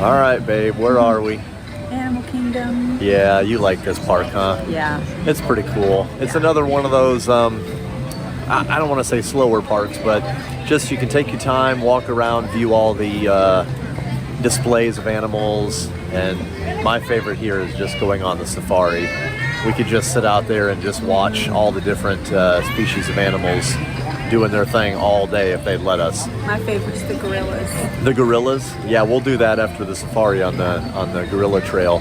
All right, babe, where are we? Animal Kingdom. Yeah, you like this park, huh? Yeah. It's pretty cool. It's another one of those, I don't want to say slower parks, but just you can take your time, walk around, view all the displays of animals. And my favorite here is just going on the safari. We could just sit out there and just watch all the different species of animals doing their thing all day if they'd let us. My favorite's the gorillas. The gorillas? Yeah, we'll do that after the safari on the gorilla trail.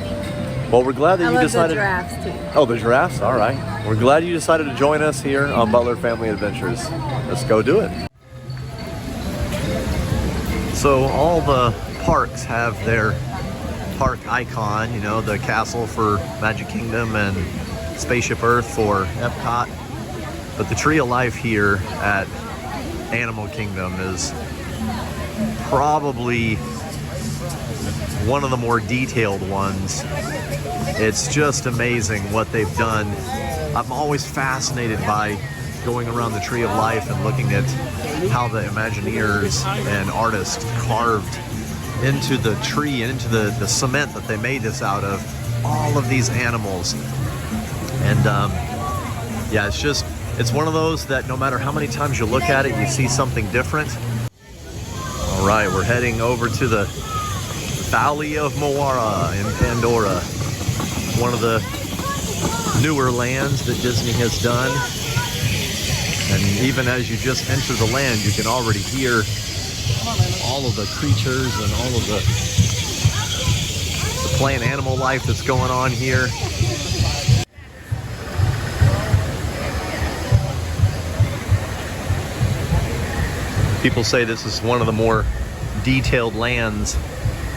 Well, we're glad that you decided. I love the giraffes too. Oh, the giraffes? All right. We're glad you decided to join us here on Butler Family Adventures. Let's go do it. So all the parks have their park icon, you know, the castle for Magic Kingdom and Spaceship Earth for Epcot. But the Tree of Life here at Animal Kingdom is probably one of the more detailed ones. It's just amazing what they've done. I'm always fascinated by going around the Tree of Life and looking at how the Imagineers and artists carved into the tree and into the cement that they made this out of all of these animals. And yeah, it's one of those that no matter how many times you look at it, you see something different. All right, we're heading over to the Valley of Moara in Pandora, one of the newer lands that Disney has done. And even as you just enter the land, you can already hear all of the creatures and all of the plant animal life that's going on here. People say this is one of the more detailed lands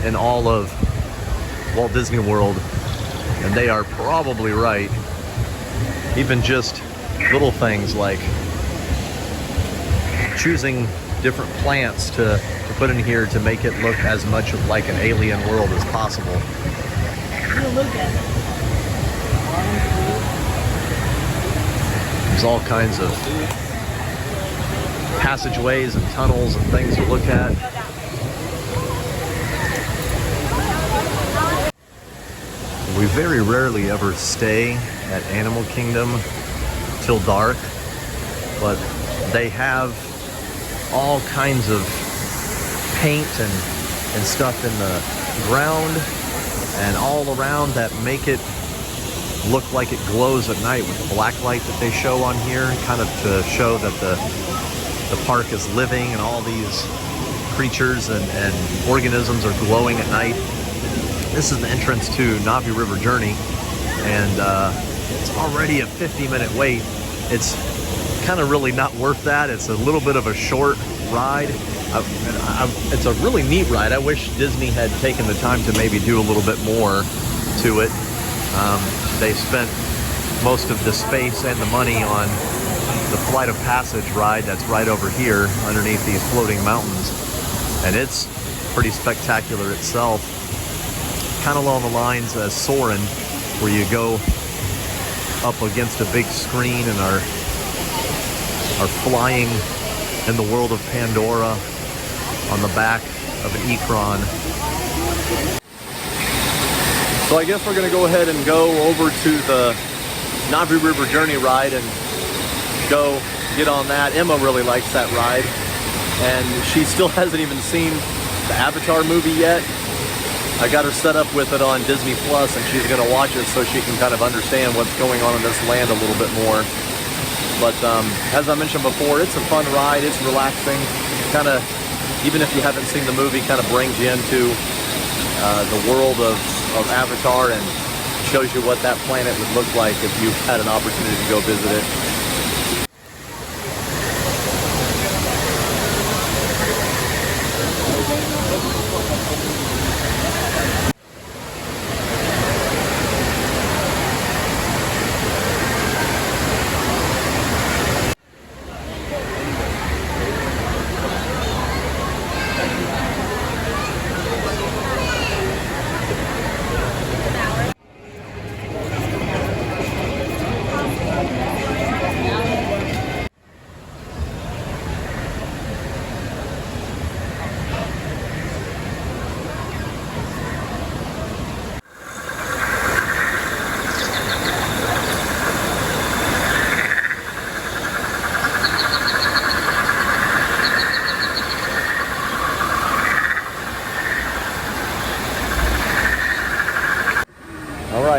in all of Walt Disney World, and they are probably right. Even just little things like choosing different plants to put in here to make it look as much of like an alien world as possible. There's all kinds of passageways and tunnels and things to look at. We very rarely ever stay at Animal Kingdom till dark, but they have all kinds of paint and stuff in the ground and all around that make it look like it glows at night with the black light that they show on here, kind of to show that the park is living and all these creatures and organisms are glowing at night. This is the entrance to Navi River Journey, and it's already a 50-minute wait. It's kind of really not worth that. It's a little bit of a short ride. It's a really neat ride. I wish Disney had taken the time to maybe do a little bit more to it. They spent most of the space and the money on the Flight of Passage ride that's right over here underneath these floating mountains, and it's pretty spectacular itself. Kind of along the lines as Soarin', where you go up against a big screen and are flying in the world of Pandora on the back of an Ikron. So I guess we're going to go ahead and go over to the Navi River Journey ride and go get on that. Emma really likes that ride, and she still hasn't even seen the Avatar movie yet. I got her set up with it on Disney Plus, and she's going to watch it so she can kind of understand what's going on in this land a little bit more. But as I mentioned before, it's a fun ride. It's relaxing. Kind of, even if you haven't seen the movie, kind of brings you into the world of Avatar and shows you what that planet would look like if you had an opportunity to go visit it.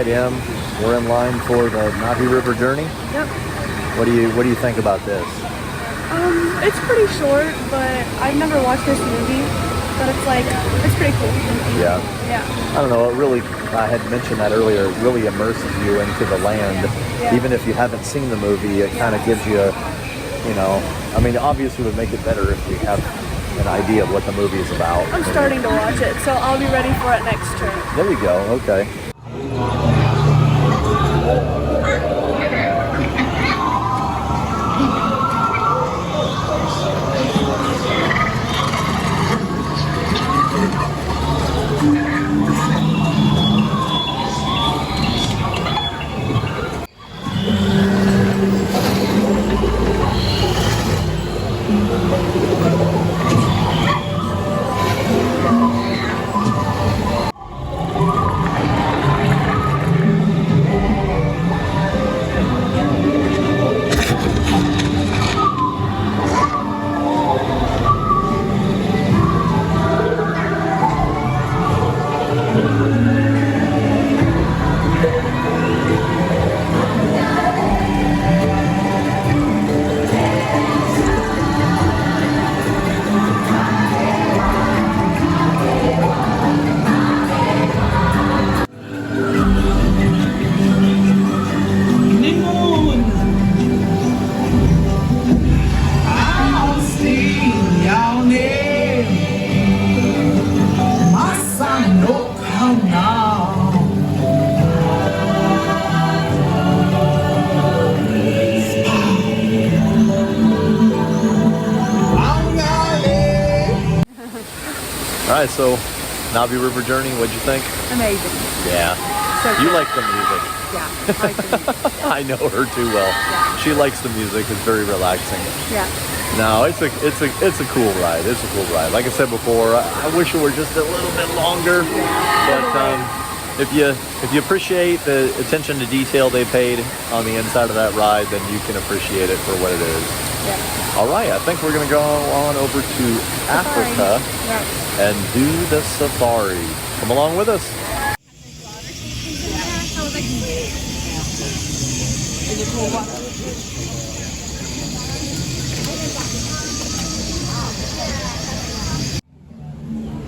right, Em, we're in line for the Navi River journey. Yep. What do you think about this? It's pretty short, but I've never watched this movie. But it's pretty cool. Yeah. Yeah. I don't know, I had mentioned that earlier, it really immerses you into the land. Yeah. Even if you haven't seen the movie, it kind of gives you, I mean, obviously it would make it better if you have an idea of what the movie is about. I'm starting to watch it, so I'll be ready for it next trip. There you go, okay. All right, so Navi River Journey, what'd you think? Amazing. Yeah. So You good. like the music. Yeah. I like the music. I know her too well. Yeah. She likes the music. It's very relaxing. Yeah. No, it's a cool ride. It's a cool ride. Like I said before, I wish it were just a little bit longer. But if you appreciate the attention to detail they paid on the inside of that ride, then you can appreciate it for what it is. Yeah. All right, I think we're gonna go on over to Africa Yeah. and do the safari. Come along with us.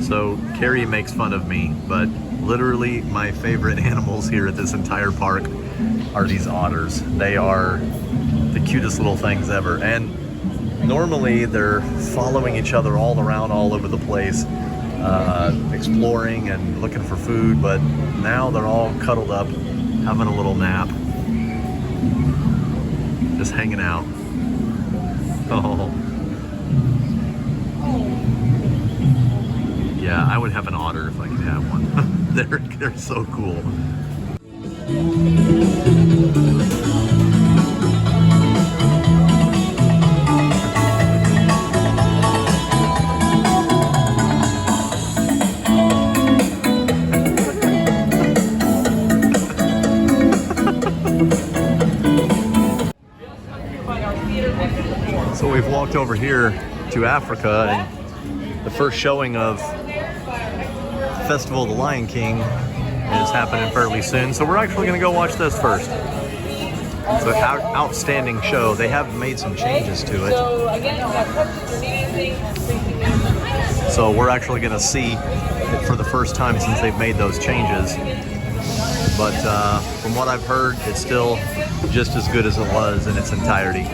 So Carrie makes fun of me, but literally my favorite animals here at this entire park are these otters. They are the cutest little things ever. And normally they're following each other all around, all over the place, exploring and looking for food, but now they're all cuddled up, having a little nap, just hanging out. Oh. Yeah, I would have an otter if I could have one. They're so cool. So we've walked over here to Africa, and the first showing of Festival of the Lion King is happening fairly soon, so we're actually going to go watch this first. It's an outstanding show. They have made some changes to it, so we're actually going to see it for the first time since they've made those changes. But from what I've heard, it's still just as good as it was in its entirety.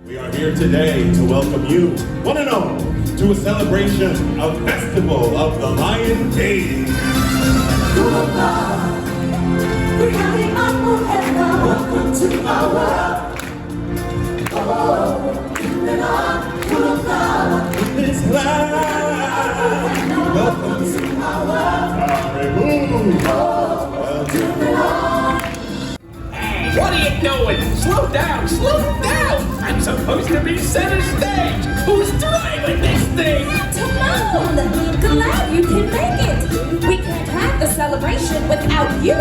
We are here today to welcome you, one and all, to a celebration of Festival of the Lion King. Welcome to our world. This land. Welcome to our world. What are you doing? Slow down, slow down! I'm supposed to be center stage! Who's driving this thing? Timon! Glad you can make it! We can't have the celebration without you!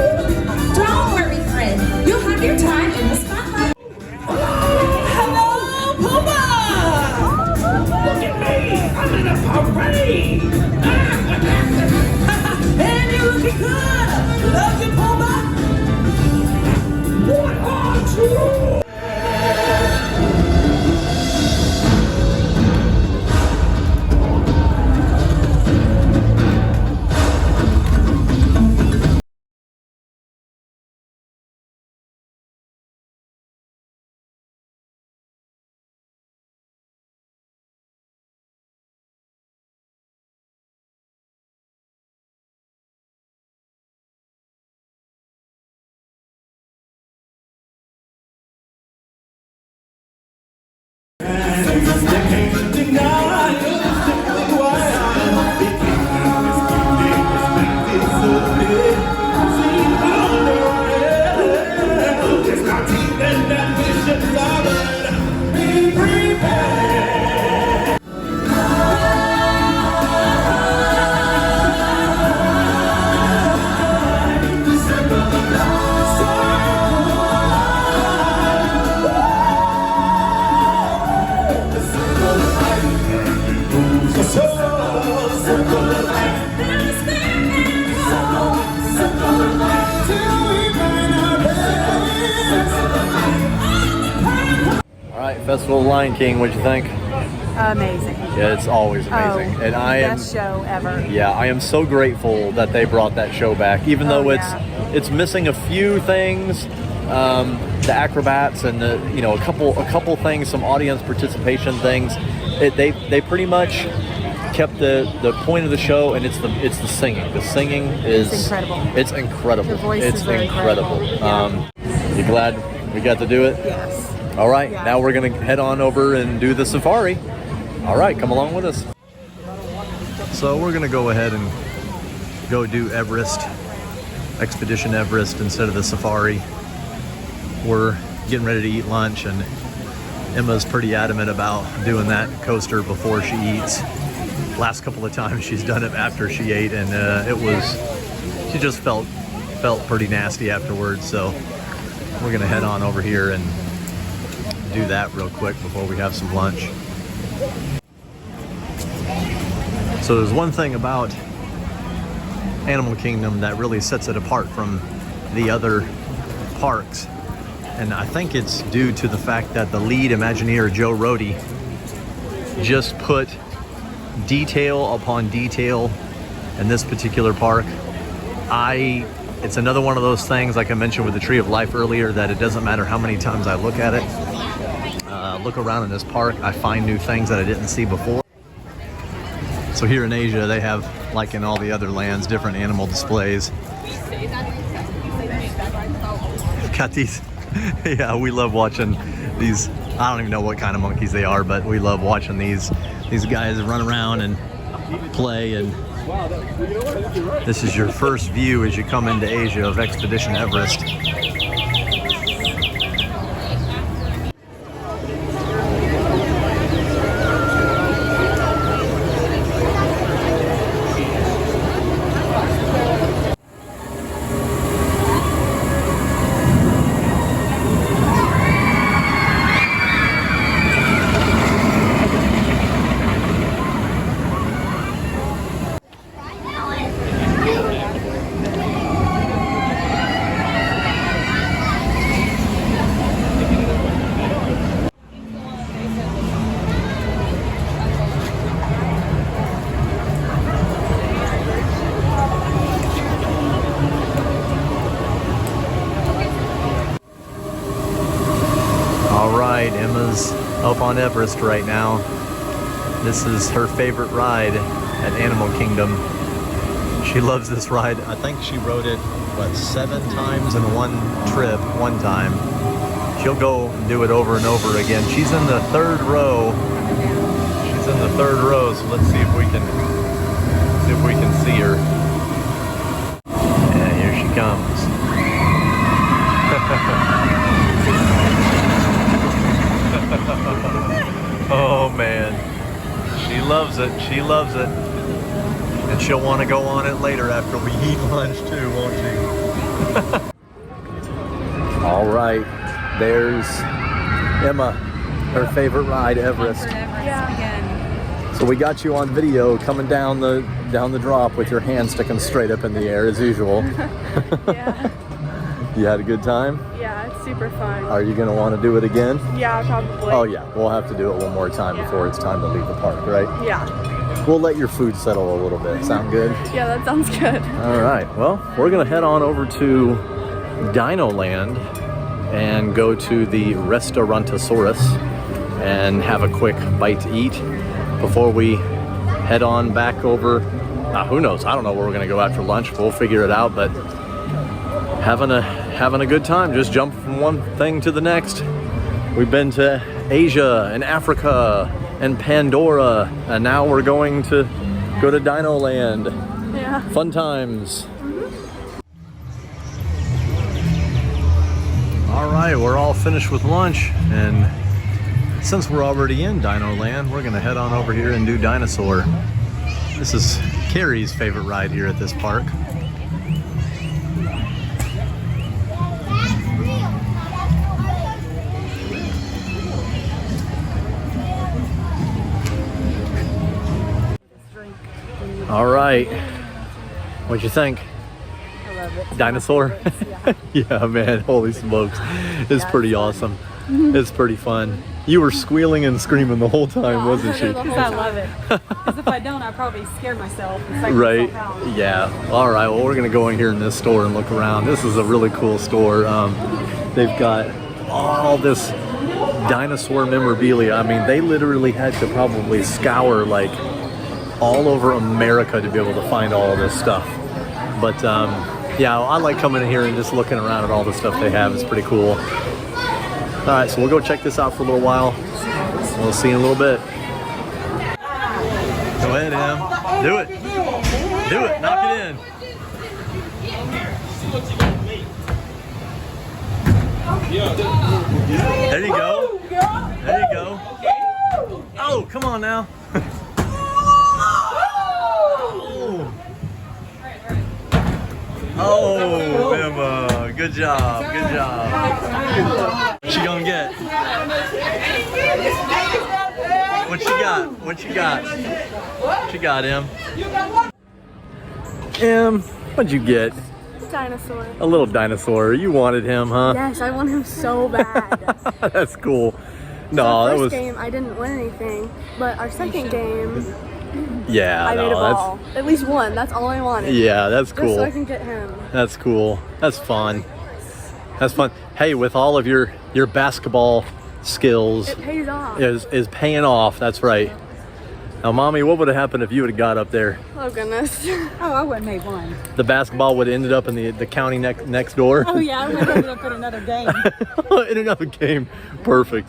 Don't worry, friend. You'll have your time in the spotlight. Hello, Puma! Look at me! I'm in a parade! And you're looking good! Love They can't deny the simple why. They can't dispute it, respect it so big. See, I'm the it's not teeth and ambitions are there. Be prepared. Festival of Lion King, what'd you think? Amazing. Yeah, it's always amazing. Oh, and I am best show ever. Yeah, I am so grateful that they brought that show back, even though it's missing a few things, the acrobats and the a couple things, some audience participation things. They pretty much kept the point of the show, and it's the singing. The singing is incredible. It's incredible. The voices It's are incredible. Yeah. You glad we got to do it? Yes. All right, Yeah. now we're gonna head on over and do the safari. All right, come along with us. So we're gonna go ahead and go do Everest, Expedition Everest instead of the safari. We're getting ready to eat lunch, and Emma's pretty adamant about doing that coaster before she eats. Last couple of times she's done it after she ate, and she just felt pretty nasty afterwards. So we're gonna head on over here and do that real quick before we have some lunch. So there's one thing about Animal Kingdom that really sets it apart from the other parks, and I think it's due to the fact that the lead Imagineer, Joe Rohde, just put detail upon detail in this particular park. It's another one of those things, like I mentioned with the Tree of Life earlier, that it doesn't matter how many times I look at it, look around in this park, I find new things that I didn't see before. So here in Asia, they have, like in all the other lands, different animal displays. Got these. Yeah, we love watching these. I don't even know what kind of monkeys they are, but we love watching these guys run around and play. And this is your first view as you come into Asia of Expedition Everest. Emma's up on Everest right now. This is her favorite ride at Animal Kingdom. She loves this ride. I think she rode it, 7 times in one trip, one time. She'll go and do it over and over again. She's in the 3rd row. She's in the 3rd row, so let's see if we can see her. Yeah, here she comes. Oh man, she loves it. She loves it. And she'll want to go on it later after we eat lunch too, won't she? All right, there's Emma, her favorite ride, Everest. Yeah. So we got you on video coming down the drop with your hand sticking straight up in the air as usual. Yeah. You had a good time? Yeah, it's super fun. Are you gonna want to do it again? Yeah, probably. Oh yeah, we'll have to do it one more time before it's time to leave the park, right? Yeah. We'll let your food settle a little bit. Sound good? Yeah, that sounds good. All right. Well, we're gonna head on over to Dino Land and go to the Restaurantosaurus and have a quick bite to eat before we head on back over. Who knows? I don't know where we're gonna go after lunch. We'll figure it out. But having a good time, just jump from one thing to the next. We've been to Asia and Africa and Pandora, and now we're going to go to Dino Land. Yeah. Fun times. All right, we're all finished with lunch, and since we're already in Dino Land, we're gonna head on over here and do Dinosaur. This is Carrie's favorite ride here at this park. All right, what'd you think? I love it. Dinosaur? Yeah, man, holy smokes. It's pretty awesome. It's pretty fun. You were squealing and screaming the whole time, wasn't she? I love it. Because if I don't, I'd probably scare myself. And psych Right, myself out. yeah. All right, well, we're gonna go in here in this store and look around. This is a really cool store. They've got all this dinosaur memorabilia. I mean, they literally had to probably scour like all over America to be able to find all of this stuff. But yeah, I like coming in here and just looking around at all the stuff they have. It's pretty cool. All right, so we'll go check this out for a little while. We'll see you in a little bit. Go ahead, Em. Do it. Do it. Knock it in. There you go. There you go. Oh, come on now. Oh, Emma, good job, good job. What you gonna get? What you got? What you got? What you got, Em? Em, what'd you get? Dinosaur. A little dinosaur. You wanted him, huh? Yes, I want him so bad. That's cool. No, Our that first was. game, I didn't win anything, but our second game, Yeah, I made a no, ball. At least one. That's all I wanted. yeah, that's Just so I cool. can get him. That's cool. That's fun. That's fun. Hey, with all of your basketball skills, It pays off. is paying off. That's right. Now, Mommy, what would have happened if you would have got up there? Oh goodness. Oh, I wouldn't have won. The basketball would have ended up in the county next door. Oh yeah, I would have ended up in another game. In another game. Perfect.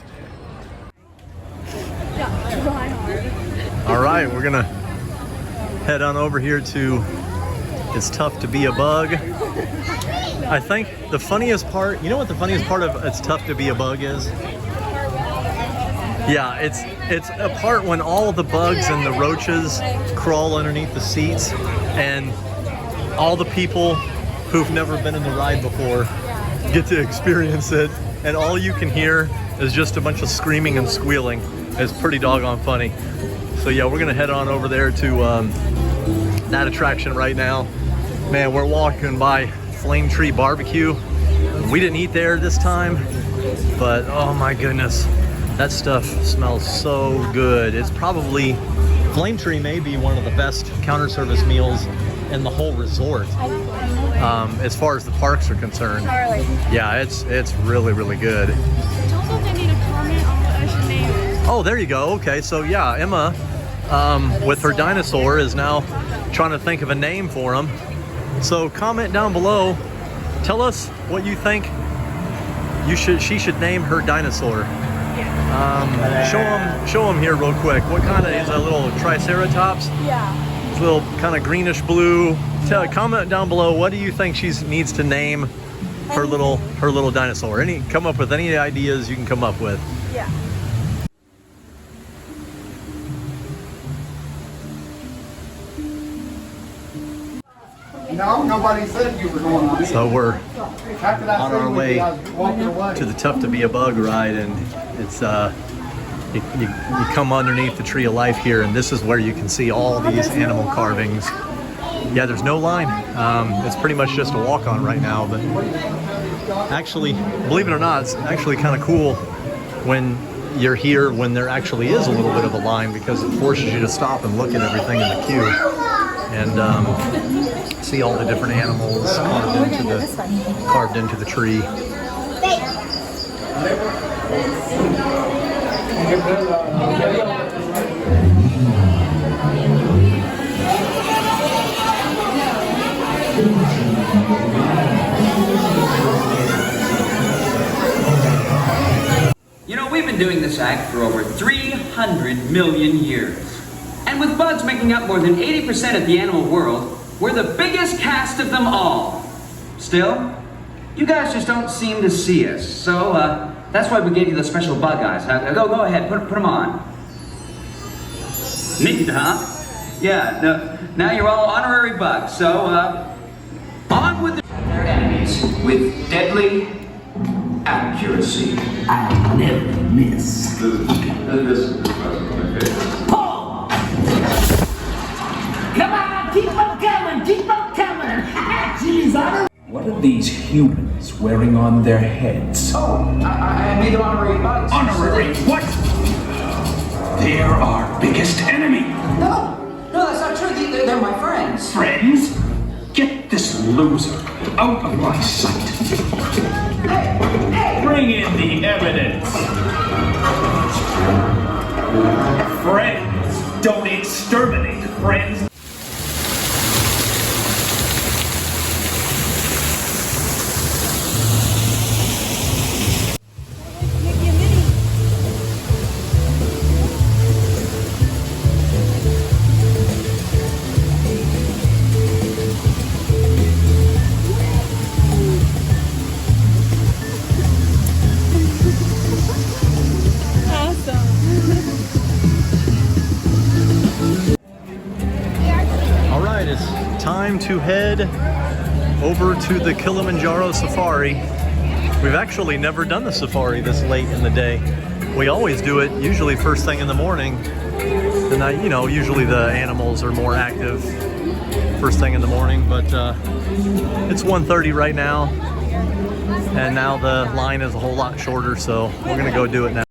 Try hard. All right, we're gonna head on over here to It's Tough to Be a Bug. I think the funniest part, you know what the funniest part of It's Tough to Be a Bug is? Yeah, it's a part when all the bugs and the roaches crawl underneath the seats, and all the people who've never been in the ride before get to experience it, and all you can hear is just a bunch of screaming and squealing. It's pretty doggone funny. So yeah, we're gonna head on over there to that attraction right now. Man, we're walking by Flame Tree Barbecue. We didn't eat there this time, but oh my goodness, that stuff smells so good. It's probably, Flame Tree may be one of the best counter service meals in the whole resort, as far as the parks are concerned. Yeah, it's really, really good. Also, they need a comment on what I should name it. Oh, there you go. Okay, so yeah, Emma, with her dinosaur, is now trying to think of a name for him. So comment down below. Tell us what you think she should name her dinosaur. Show them here real quick. What kind of is a little Triceratops? Yeah. It's a little kind of greenish blue. Comment down below. What do you think she needs to name her little dinosaur? Come up with any ideas you can come up with. Yeah. No, nobody said you were going to. So we're How could I on say our when way you guys walking away? to the Tough to Be a Bug ride, and it's you come underneath the Tree of Life here, and this is where you can see all these animal carvings. Yeah, there's no line. It's pretty much just a walk on right now, but actually, believe it or not, it's actually kind of cool when you're here when there actually is a little bit of a line, because it forces you to stop and look at everything in the queue and see all the different animals carved into the tree. You know, we've been doing this act for over 300 800 million years. And with bugs making up more than 80% of the animal world, we're the biggest cast of them all. Still, you guys just don't seem to see us. So, that's why we gave you the special bug eyes. Go ahead, put them on. Neat, huh? Yeah, no, now you're all honorary bugs. So, on with their enemies with deadly accuracy. I never miss. This is my favorite. Pull! Come on, keep on coming, keep on coming. Jeez, what are these humans wearing on their heads? Oh, I made them honorary bugs. Honorary what? They're our biggest enemy. No, that's not true. They're my friends. Friends? Get this loser out of my sight. Hey! Bring in the evidence. Friends don't exterminate friends. Alright, it's time to head over to the Kilimanjaro Safari. We've actually never done the safari this late in the day. We always do it usually first thing in the morning. And usually the animals are more active first thing in the morning, but it's 1:30 right now. And now the line is a whole lot shorter, so we're gonna go do it now.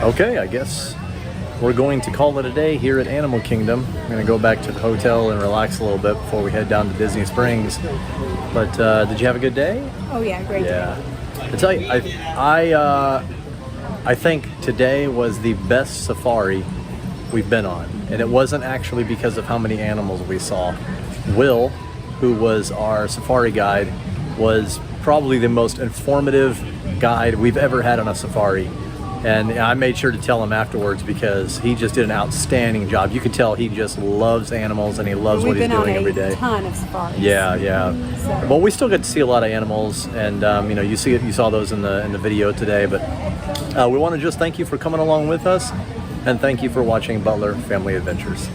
Okay, I guess we're going to call it a day here at Animal Kingdom. I'm going to go back to the hotel and relax a little bit before we head down to Disney Springs. But did you have a good day? Oh yeah, great. Yeah. I tell you, I think today was the best safari we've been on. And it wasn't actually because of how many animals we saw. Will, who was our safari guide, was probably the most informative guide we've ever had on a safari. And I made sure to tell him afterwards because he just did an outstanding job. You could tell he just loves animals and he loves what he's doing every day. We've been on a ton of safaris. Yeah, yeah. So. Well, we still get to see a lot of animals, and you know, you saw those in the video today. But we want to just thank you for coming along with us, and thank you for watching Butler Family Adventures.